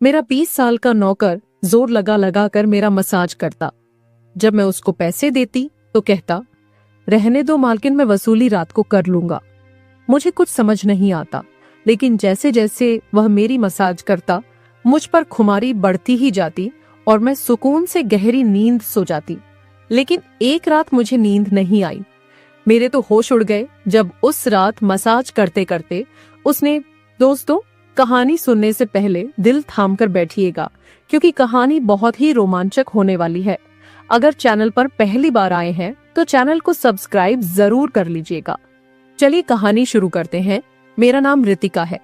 मेरा 20 साल का नौकर जोर लगा लगा कर मेरा मसाज करता। जब मैं उसको पैसे देती तो कहता, रहने दो मालकिन, मैं वसूली रात को कर लूंगा। मुझे कुछ समझ नहीं आता, लेकिन जैसे जैसे वह मेरी मसाज करता मुझ पर खुमारी बढ़ती ही जाती और मैं सुकून से गहरी नींद सो जाती। लेकिन एक रात मुझे नींद नहीं आई। मेरे तो होश उड़ गए जब उस रात मसाज करते करते उसने, दोस्तों कहानी सुनने से पहले दिल थाम कर बैठिएगा, क्योंकि कहानी बहुत ही रोमांचक होने वाली है। अगर चैनल पर पहली बार आए हैं तो चैनल को सब्सक्राइब जरूर कर लीजिएगा। चलिए कहानी शुरू करते हैं। मेरा नाम रितिका है।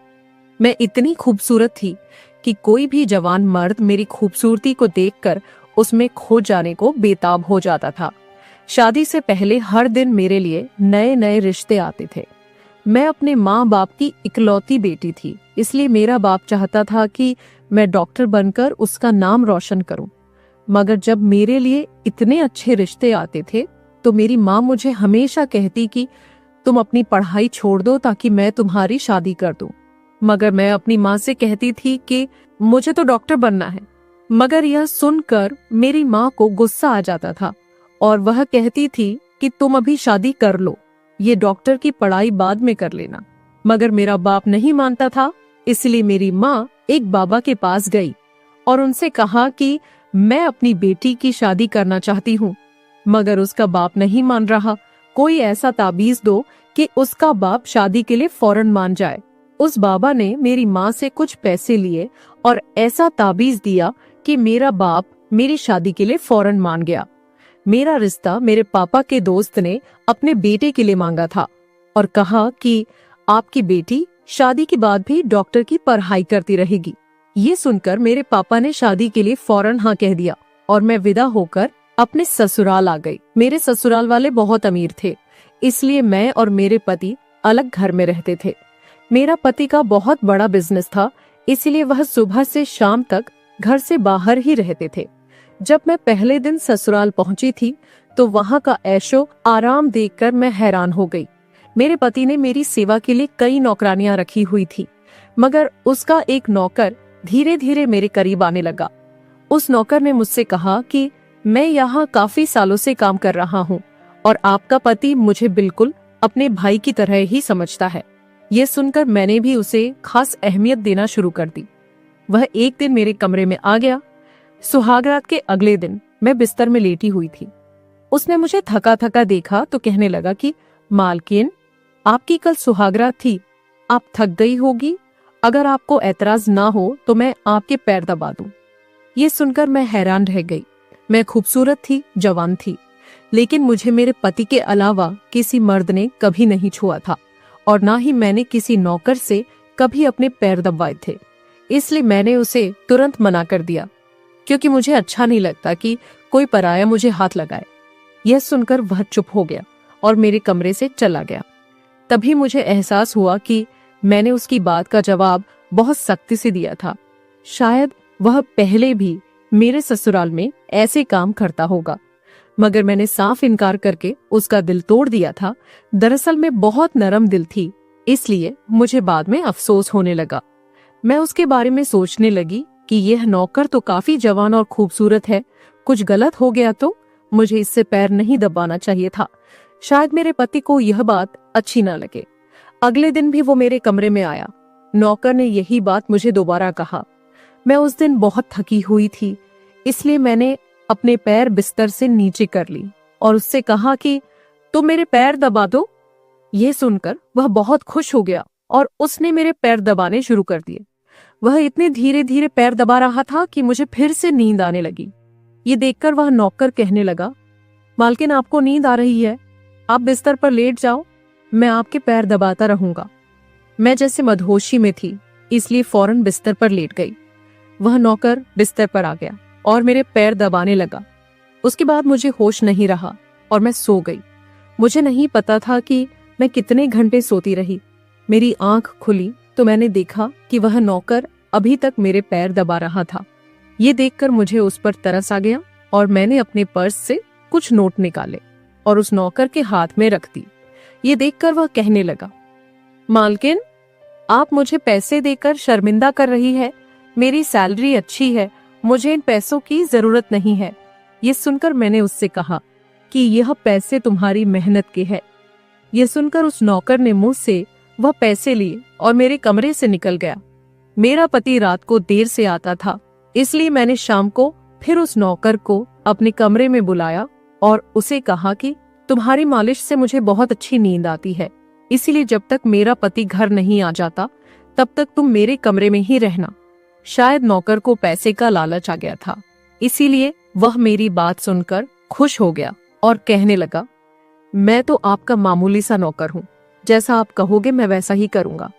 मैं इतनी खूबसूरत थी कि कोई भी जवान मर्द मेरी खूबसूरती को देखकर उसमें खो जाने को बेताब हो जाता था। शादी से पहले हर दिन मेरे लिए नए नए रिश्ते आते थे। मैं अपने माँ बाप की इकलौती बेटी थी, इसलिए मेरा बाप चाहता था कि मैं डॉक्टर बनकर उसका नाम रोशन करूं। मगर जब मेरे लिए इतने अच्छे रिश्ते आते थे तो मेरी माँ मुझे हमेशा कहती कि तुम अपनी पढ़ाई छोड़ दो ताकि मैं तुम्हारी शादी कर दूं। मगर मैं अपनी माँ से कहती थी कि मुझे तो डॉक्टर बनना है। मगर यह सुनकर मेरी माँ को गुस्सा आ जाता था और वह कहती थी कि तुम अभी शादी कर लो, ये डॉक्टर की पढ़ाई बाद में कर लेना। मगर मेरा बाप नहीं मानता था, इसलिए मेरी माँ एक बाबा के पास गई और उनसे कहा कि मैं अपनी बेटी की शादी करना चाहती हूँ। मगर उसका बाप नहीं मान रहा। कोई ऐसा ताबीज दो कि उसका बाप शादी के लिए फौरन मान जाए। उस बाबा ने मेरी माँ से कुछ पैसे लिए और ऐसा ताबीज दिया कि मेरा बाप मेरी शादी के लिए फौरन मान गया। मेरा रिश्ता मेरे पापा के दोस्त ने अपने बेटे के लिए मांगा था और कहा कि आपकी बेटी शादी के बाद भी डॉक्टर की पढ़ाई करती रहेगी। ये सुनकर मेरे पापा ने शादी के लिए फौरन हाँ कह दिया और मैं विदा होकर अपने ससुराल आ गई। मेरे ससुराल वाले बहुत अमीर थे, इसलिए मैं और मेरे पति अलग घर में रहते थे। मेरा पति का बहुत बड़ा बिजनेस था, इसलिए वह सुबह से शाम तक घर से बाहर ही रहते थे। जब मैं पहले दिन ससुराल पहुंची थी तो वहां का ऐशो आराम देखकर मैं हैरान हो गई। मेरे पति ने मेरी सेवा के लिए कई नौकरानियां रखी हुई थी, मगर उसका एक नौकर धीरे धीरे मेरे करीब आने लगा। उस नौकर ने मुझसे कहा कि मैं यहाँ काफी सालों से काम कर रहा हूँ और आपका पति मुझे बिल्कुल अपने भाई की तरह ही समझता है। ये सुनकर मैंने भी उसे खास अहमियत देना शुरू कर दी। वह एक दिन मेरे कमरे में आ गया। सुहागरात के अगले दिन मैं बिस्तर में लेटी हुई थी। उसने मुझे थका थका देखा तो कहने लगा कि मालकिन, आपकी कल सुहागरात थी, आप थक गई होगी। अगर आपको ऐतराज ना हो तो मैं आपके पैर दबा दूं। ये सुनकर मैं हैरान रह गई। मैं खूबसूरत थी, जवान थी, लेकिन मुझे मेरे पति के अलावा किसी मर्द ने कभी नहीं छुआ था और ना ही मैंने किसी नौकर से कभी अपने पैर दबाए थे। इसलिए मैंने उसे तुरंत मना कर दिया, क्योंकि मुझे अच्छा नहीं लगता कि कोई पराया मुझे हाथ लगाए। यह सुनकर वह चुप हो गया और मेरे कमरे से चला गया। तभी मुझे एहसास हुआ कि मैंने उसकी बात का जवाब बहुत सख्ती से दिया था। शायद वह पहले भी मेरे ससुराल में ऐसे काम करता होगा, मगर मैंने साफ इनकार करके उसका दिल तोड़ दिया था। दरअसल मैं बहुत नरम दिल थी, इसलिए मुझे बाद में अफसोस होने लगा। मैं उसके बारे में सोचने लगी कि यह नौकर तो काफी जवान और खूबसूरत है, कुछ गलत हो गया तो मुझे इससे पैर नहीं दबाना चाहिए था। शायद मेरे पति को यह बात अच्छी न लगे। अगले दिन भी वो मेरे कमरे में आया। नौकर ने यही बात मुझे दोबारा कहा। मैं उस दिन बहुत थकी हुई थी, इसलिए मैंने अपने पैर बिस्तर से नीचे कर ली और उससे कहा कि तुम मेरे पैर दबा दो। ये सुनकर वह बहुत खुश हो गया और उसने मेरे पैर दबाने शुरू कर दिए। वह इतने धीरे धीरे पैर दबा रहा था कि मुझे फिर से नींद आने लगी। ये देखकर वह नौकर कहने लगा, मालकिन आपको नींद आ रही है, आप बिस्तर पर लेट जाओ, मैं आपके पैर दबाता रहूंगा। मैं जैसे मदहोशी में थी, इसलिए फौरन बिस्तर पर लेट गई। वह नौकर बिस्तर पर आ गया और मेरे पैर दबाने लगा। उसके बाद मुझे होश नहीं रहा और मैं सो गई। मुझे नहीं पता था कि मैं कितने घंटे सोती रही। मेरी आंख खुली तो मैंने देखा कि वह नौकर अभी तक मेरे पैर दबा रहा था। ये देखकर मुझे उस पर तरस आ गया और मैंने अपने पर्स से कुछ नोट निकाले और उस नौकर के हाथ में रख दी। ये देखकर वह कहने लगा, मालकिन, आप मुझे पैसे देकर शर्मिंदा कर रही है, मेरी सैलरी अच्छी है, मुझे इन पैसों की जरूरत नहीं है। ये सुनकर मैंने उससे कहा कि यह पैसे तुम्हारी मेहनत के हैं। यह सुनकर उस नौकर ने मुझसे वह पैसे लिए और मेरे कमरे से निकल गया। मेरा पति रात को देर से आता था, इसलिए मैंने शाम को फिर उस नौकर को अपने कमरे में बुलाया और उसे कहा कि तुम्हारी मालिश से मुझे बहुत अच्छी नींद आती है, इसीलिए जब तक मेरा पति घर नहीं आ जाता तब तक तुम मेरे कमरे में ही रहना। शायद नौकर को पैसे का लालच आ गया था, इसीलिए वह मेरी बात सुनकर खुश हो गया और कहने लगा, मैं तो आपका मामूली सा नौकर हूँ, जैसा आप कहोगे मैं वैसा ही करूंगा।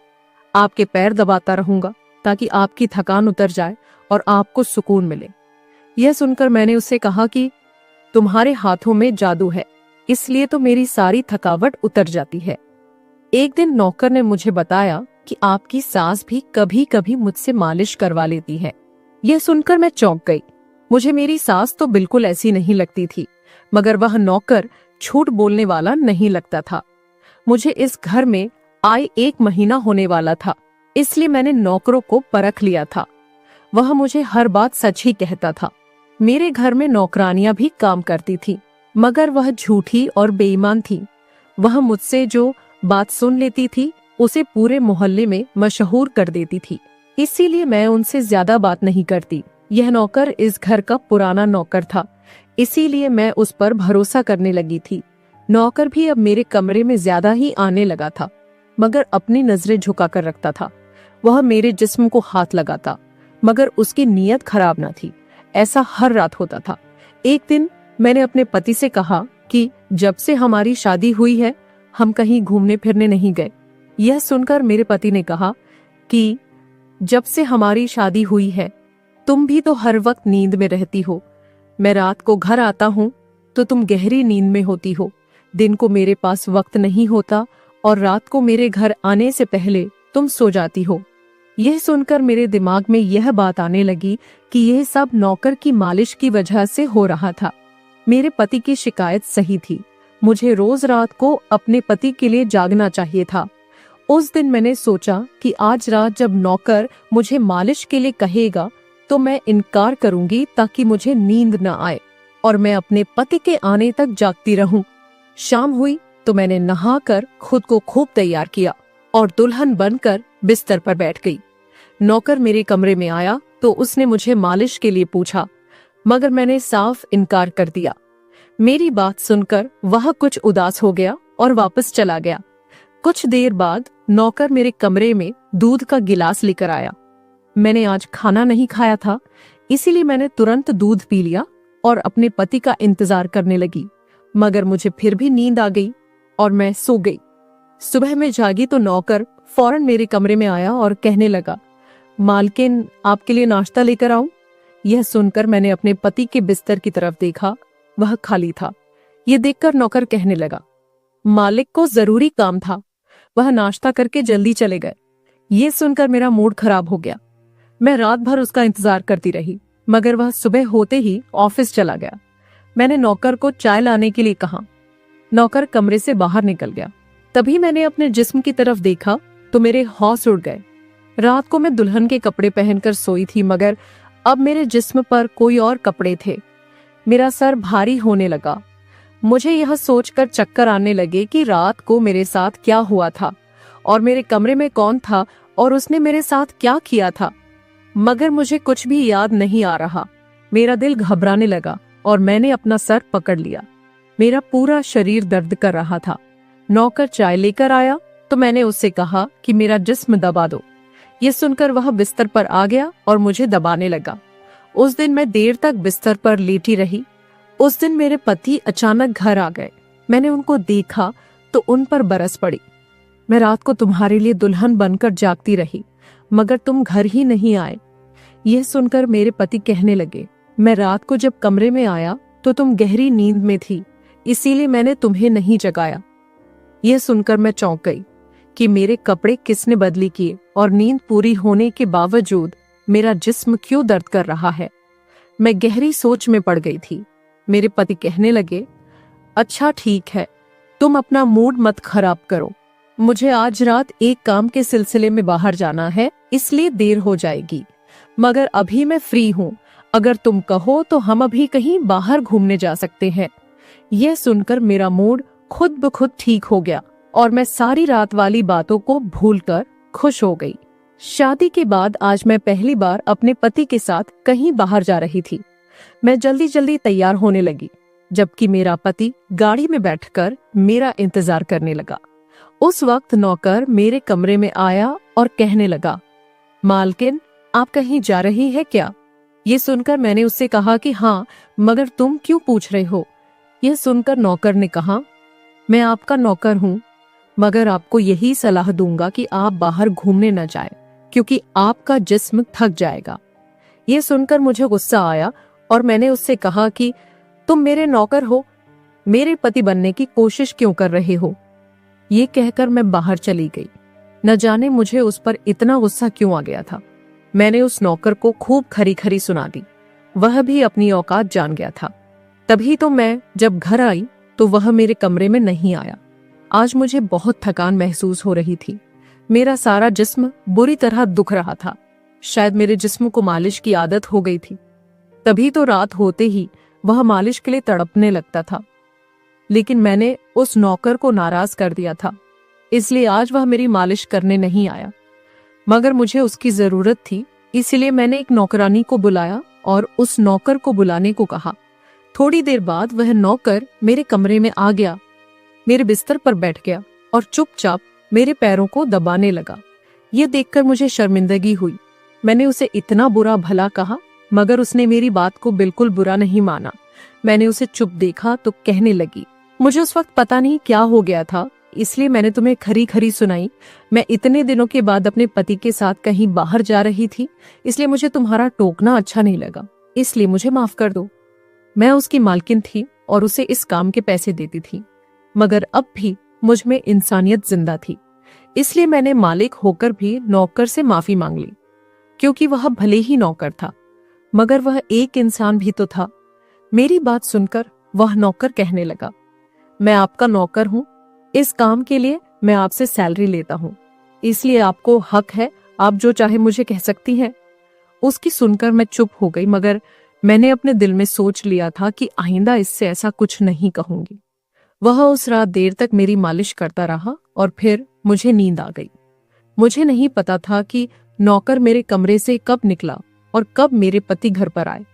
आपके पैर दबाता रहूंगा ताकि आपकी थकान उतर जाए और आपको सुकून मिले। यह सुनकर मैंने उससे कहा कि तुम्हारे हाथों में जादू है, इसलिए तो मेरी सारी थकावट उतर जाती है। एक दिन नौकर ने मुझे बताया कि आपकी सास भी कभी कभी मुझसे मालिश करवा लेती है। यह सुनकर मैं चौंक गई। मुझे मेरी सास तो बिल्कुल ऐसी नहीं लगती थी, मगर वह नौकर झूठ बोलने वाला नहीं लगता था। मुझे इस घर में आए 1 महीना होने वाला था, इसलिए मैंने नौकरों को परख लिया था। वह मुझे हर बात सच ही कहता था। मेरे घर में नौकरानियां भी काम करती थी, मगर वह झूठी और बेईमान थी। वह मुझसे जो बात सुन लेती थी उसे पूरे मोहल्ले में मशहूर कर देती थी, इसीलिए मैं उनसे ज्यादा बात नहीं करती। यह नौकर इस घर का पुराना नौकर था, इसीलिए मैं उस पर भरोसा करने लगी थी। नौकर भी अब मेरे कमरे में ज्यादा ही आने लगा था, मगर अपनी नजरें झुकाकर रखता था। वह मेरे जिस्म को हाथ लगाता, मगर उसकी नीयत खराब न थी। ऐसा हर रात होता था। एक दिन मैंने अपने पति से कहा कि जब से हमारी शादी हुई है हम कहीं घूमने फिरने नहीं गए। यह सुनकर मेरे पति ने कहा कि जब से हमारी शादी हुई है तुम भी तो हर वक्त नींद में रहती हो। मैं रात को घर आता हूँ तो तुम गहरी नींद में होती हो। दिन को मेरे पास वक्त नहीं होता और रात को मेरे घर आने से पहले तुम सो जाती हो। यह सुनकर मेरे दिमाग में यह बात आने लगी कि यह सब नौकर की मालिश की वजह से हो रहा था। मेरे पति की शिकायत सही थी। मुझे रोज रात को अपने पति के लिए जागना चाहिए था। उस दिन मैंने सोचा कि आज रात जब नौकर मुझे मालिश के लिए कहेगा तो मैं इनकार करूंगी ताकि मुझे नींद न आए और मैं अपने पति के आने तक जागती रहूं। शाम हुई तो मैंने नहाकर खुद को खूब तैयार किया और दुल्हन बनकर बिस्तर पर बैठ गई। नौकर मेरे कमरे में आया तो उसने मुझे मालिश के लिए पूछा, मगर मैंने साफ इनकार कर दिया। मेरी बात सुनकर वह कुछ उदास हो गया और वापस चला गया। कुछ देर बाद नौकर मेरे कमरे में दूध का गिलास लेकर आया। मैंने आज खाना नहीं खाया था, इसीलिए मैंने तुरंत दूध पी लिया और अपने पति का इंतजार करने लगी, मगर मुझे फिर भी नींद आ गई और मैं सो गई। सुबह में जागी तो नौकर फौरन मेरे कमरे में आया और कहने लगा, मालकिन आपके लिए नाश्ता लेकर आऊं? यह सुनकर मैंने अपने पति के बिस्तर की तरफ देखा, वह खाली था। यह देखकर नौकर कहने लगा, मालिक को जरूरी काम था, वह नाश्ता करके जल्दी चले गए। यह सुनकर मेरा मूड खराब हो गया। मैं रात भर उसका इंतजार करती रही, मगर वह सुबह होते ही ऑफिस चला गया। मैंने नौकर को चाय लाने के लिए कहा। नौकर कमरे से बाहर निकल गया। तभी मैंने अपने जिस्म की तरफ देखा तो मेरे होश उड़ गए। रात को मैं दुल्हन के कपड़े पहनकर सोई थी, मगर अब मेरे जिस्म पर कोई और कपड़े थे। मेरा सर भारी होने लगा। मुझे यह सोचकर चक्कर आने लगे कि रात को मेरे साथ क्या हुआ था और मेरे कमरे में कौन था और उसने मेरे साथ क्या किया था, मगर मुझे कुछ भी याद नहीं आ रहा। मेरा दिल घबराने लगा और मैंने अपना सर पकड़ लिया। मेरा पूरा शरीर दर्द कर रहा था। नौकर चाय लेकर आया तो मैंने उससे कहा कि मेरा जिस्म दबा दो। ये सुनकर वह बिस्तर पर आ गया और मुझे दबाने लगा। उस दिन मैं देर तक बिस्तर पर लेटी रही। उस दिन मेरे पति अचानक घर आ गए। मैंने उनको देखा तो उन पर बरस पड़ी। मैं रात को तुम्हारे लिए दुल्हन बनकर जागती रही, मगर तुम घर ही नहीं आए। यह सुनकर मेरे पति कहने लगे, मैं रात को जब कमरे में आया तो तुम गहरी नींद में थी, इसीलिए मैंने तुम्हें नहीं जगाया। यह सुनकर मैं चौंक गई कि मेरे कपड़े किसने बदली किए और नींद पूरी होने के बावजूद मेरा जिस्म क्यों दर्द कर रहा है। मैं गहरी सोच में पड़ गई थी। मेरे पति कहने लगे, अच्छा ठीक है, तुम अपना मूड मत खराब करो। मुझे आज रात एक काम के सिलसिले में बाहर जाना है, इसलिए देर हो जाएगी। मगर अभी मैं फ्री हूँ। अगर तुम कहो तो हम अभी कहीं बाहर घूमने जा सकते हैं। यह सुनकर मेरा मूड खुद ब खुद ठीक हो गया और मैं सारी रात वाली बातों को भूलकर खुश हो गई। शादी के बाद आज मैं पहली बार अपने पति के साथ कहीं बाहर जा रही थी। मैं जल्दी जल्दी तैयार होने लगी, जबकि मेरा पति गाड़ी में बैठकर मेरा इंतजार करने लगा। उस वक्त नौकर मेरे कमरे में आया और कहने लगा, मालकिन, आप कहीं जा रही है क्या? ये सुनकर मैंने उससे कहा कि हाँ, मगर तुम क्यों पूछ रहे हो? यह सुनकर नौकर ने कहा, मैं आपका नौकर हूँ, मगर आपको यही सलाह दूंगा कि आप बाहर घूमने न जाएं, क्योंकि आपका जिस्म थक जाएगा। यह सुनकर मुझे गुस्सा आया और मैंने उससे कहा कि तुम मेरे नौकर हो, मेरे पति बनने की कोशिश क्यों कर रहे हो? ये कहकर मैं बाहर चली गई। न जाने मुझे उस पर इतना गुस्सा क्यों आ गया था। मैंने उस नौकर को खूब खरी खरी सुना दी। वह भी अपनी औकात जान गया था। तभी तो मैं जब घर आई तो वह मेरे कमरे में नहीं आया। आज मुझे बहुत थकान महसूस हो रही थी। मेरा सारा जिस्म बुरी तरह दुख रहा था। शायद मेरे जिस्म को मालिश की आदत हो गई थी। तभी तो रात होते ही वह मालिश के लिए तड़पने लगता था। लेकिन मैंने उस नौकर को नाराज कर दिया था, इसलिए आज वह मेरी मालिश करने नहीं आया। मगर मुझे उसकी जरूरत थी, इसलिए मैंने एक नौकरानी को बुलाया और उस नौकर को बुलाने को कहा। थोड़ी देर बाद वह नौकर मेरे कमरे में आ गया, मेरे बिस्तर पर बैठ गया और चुपचाप मेरे पैरों को दबाने लगा। यह देखकर मुझे शर्मिंदगी हुई। मैंने उसे इतना बुरा भला कहा, मगर उसने मेरी बात को बिल्कुल बुरा नहीं माना। मैंने उसे चुप देखा तो कहने लगी, मुझे उस वक्त पता नहीं क्या हो गया था, इसलिए मैंने तुम्हें खरी खरी सुनाई। मैं इतने दिनों के बाद अपने पति के साथ कहीं बाहर जा रही थी, इसलिए मुझे तुम्हारा टोकना अच्छा नहीं लगा, इसलिए मुझे माफ कर दो। मैं उसकी मालकिन थी और उसे इस काम के पैसे देती थी, मगर अब भी मुझ में इंसानियत जिंदा थी, इसलिए मैंने मालिक होकर भी नौकर से माफी मांग ली, क्योंकि वह भले ही नौकर था, मगर वह एक इंसान भी तो था। मेरी बात सुनकर वह नौकर कहने लगा, मैं आपका नौकर हूं, इस काम के लिए मैं आपसे सैलरी लेता हूं, इसलिए आपको हक है, आप जो चाहे मुझे कह सकती हैं। उसकी सुनकर मैं चुप हो गई, मगर मैंने अपने दिल में सोच लिया था कि आइंदा इससे ऐसा कुछ नहीं कहूंगी। वह उस रात देर तक मेरी मालिश करता रहा और फिर मुझे नींद आ गई। मुझे नहीं पता था कि नौकर मेरे कमरे से कब निकला और कब मेरे पति घर पर आए।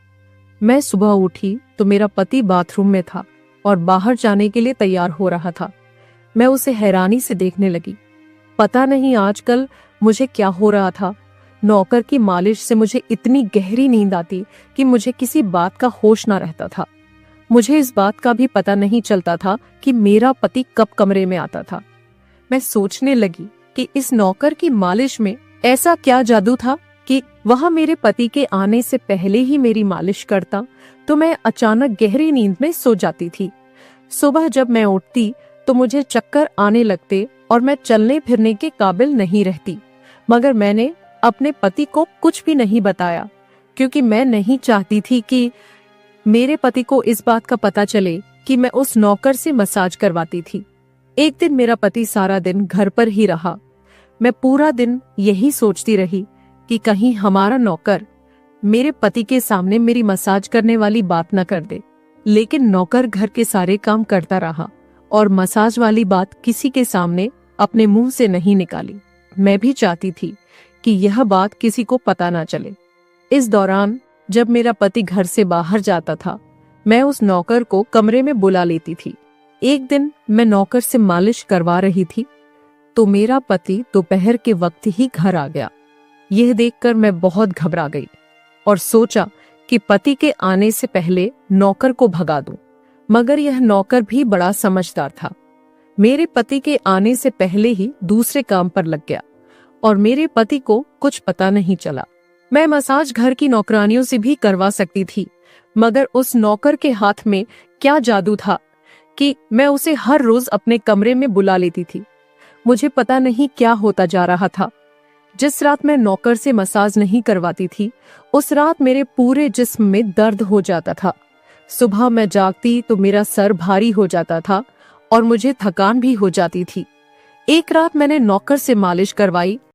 मैं सुबह उठी तो मेरा पति बाथरूम में था और बाहर जाने के लिए तैयार हो रहा था। मैं उसे हैरानी से देखने लगी। पता नहीं आजकल मुझे क्या हो रहा था। नौकर की मालिश से मुझे इतनी गहरी नींद आती कि मुझे किसी बात का होश ना रहता था। मुझे इस बात का भी पता नहीं चलता था कि मेरा पति कब कमरे में आता था। मैं सोचने लगी कि इस नौकर की मालिश में ऐसा क्या जादू था कि वह मेरे पति के आने से पहले ही मेरी मालिश करता तो मैं अचानक गहरी नींद में सो जाती थी। सुबह जब मैं उठती तो मुझे चक्कर आने लगते और मैं चलने फिरने के काबिल नहीं रहती। मगर मैंने अपने पति को कुछ भी नहीं बताया, क्योंकि मैं नहीं चाहती थी कि मेरे पति को इस बात का पता चले कि मैं उस नौकर से मसाज करवाती थी। एक दिन मेरा पति सारा दिन घर पर ही रहा। मैं पूरा दिन यही सोचती रही कि कहीं हमारा नौकर मेरे पति के सामने मेरी मसाज करने वाली बात न कर दे। लेकिन नौकर घर के सारे काम करता रहा और मसाज वाली बात किसी के सामने अपने मुंह से नहीं निकाली। मैं भी चाहती थी कि यह बात किसी को पता ना चले। इस दौरान जब मेरा पति घर से बाहर जाता था, मैं उस नौकर को कमरे में बुला लेती थी। एक दिन मैं नौकर से मालिश करवा रही थी तो मेरा पति दोपहर के वक्त ही घर आ गया। यह देखकर मैं बहुत घबरा गई और सोचा कि पति के आने से पहले नौकर को भगा दूं। मगर यह नौकर भी बड़ा समझदार था। मेरे पति के आने से पहले ही दूसरे काम पर लग गया और मेरे पति को कुछ पता नहीं चला। मैं मसाज घर की नौकरानियों से भी करवा सकती थी, मगर उस नौकर के हाथ में क्या जादू था कि मैं उसे हर रोज अपने कमरे में बुला लेती थी। मुझे पता नहीं क्या होता जा रहा था। जिस रात मैं नौकर से मसाज नहीं करवाती थी, उस रात मेरे पूरे जिस्म में दर्द हो जाता था। सुबह मैं जागती तो मेरा सर भारी हो जाता था और मुझे थकान भी हो जाती थी। एक रात मैंने नौकर से मालिश करवाई